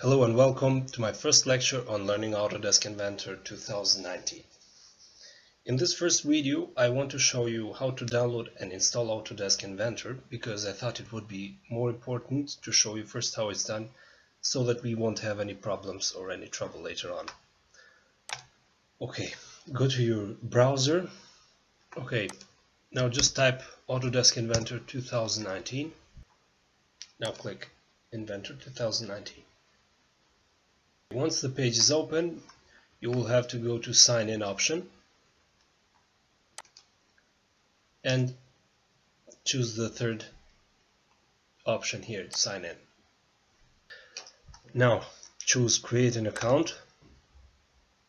Hello and welcome to my first lecture on learning Autodesk Inventor 2019. In this first video, I want to show you how to download and install Autodesk Inventor because I thought it would be more important to show you first how it's done so that we won't have any problems or any trouble later on. Okay, go to your browser. Okay, now just type Autodesk Inventor 2019. Now click Inventor 2019. Once the page is open, you will have to go to Sign In option and choose the third option here, Sign In. Now choose Create an Account.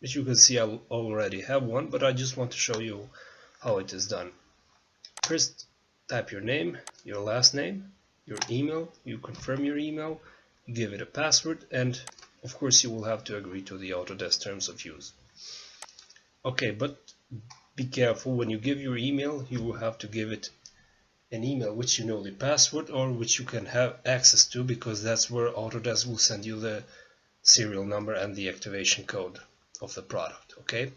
As you can see, I already have one, but I just want to show you how it is done. First, type your name, your last name, your email, you confirm your email, you give it a password, and of course you will have to agree to the Autodesk terms of use. Okay, but be careful, when you give your email, you will have to give it an email which you know the password or which you can have access to, because that's where Autodesk will send you the serial number and the activation code of the product. Okay,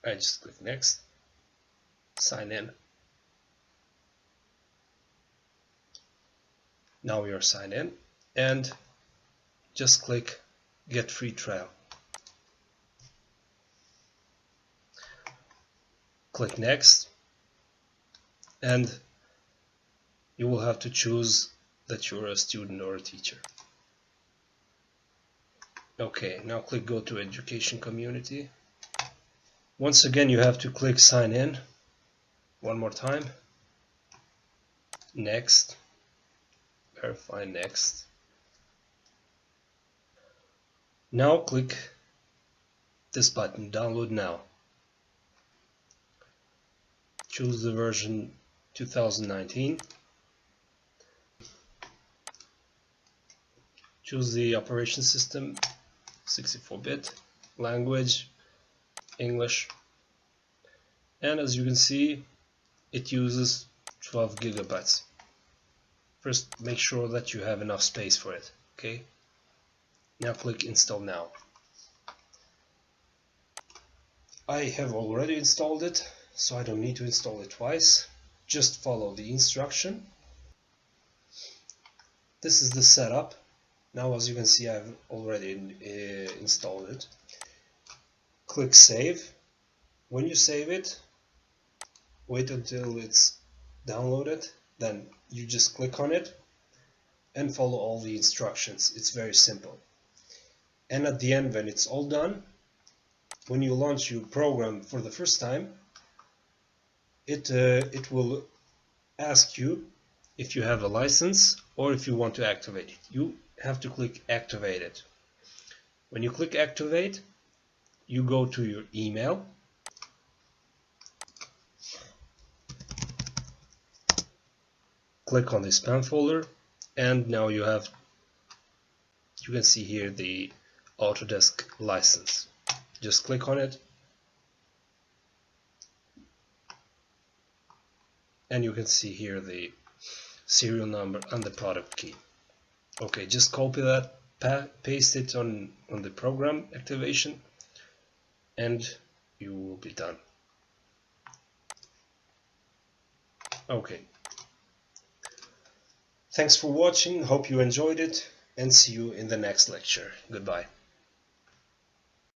I just click next, sign in. Now you're signed in and just click get free trial. Click next and you will have to choose that you're a student or a teacher. Okay, now click go to education community. Once again you have to click sign in one more time, next, verify, next. Now click this button, download now. Choose the version 2019. Choose the operation system, 64-bit, language, English. And as you can see, it uses 12 gigabytes. First, make sure that you have enough space for it. Okay. Now click install now. I have already installed it, so I don't need to install it twice. Just follow the instruction. This is the setup. Now as you can see, I've already installed it. Click save. When you save it, wait until it's downloaded, then you just click on it and follow all the instructions. It's very simple. And at the end, when it's all done, when you launch your program for the first time, it will ask you if you have a license or if you want to activate it. You have to click activate it. When you click activate, you go to your email, click on the spam folder, and now you can see here the Autodesk license. Just click on it and you can see here the serial number and the product key. Okay, just copy that, paste it on the program activation, and you will be done. Okay, thanks for watching, hope you enjoyed it, and see you in the next lecture. Goodbye.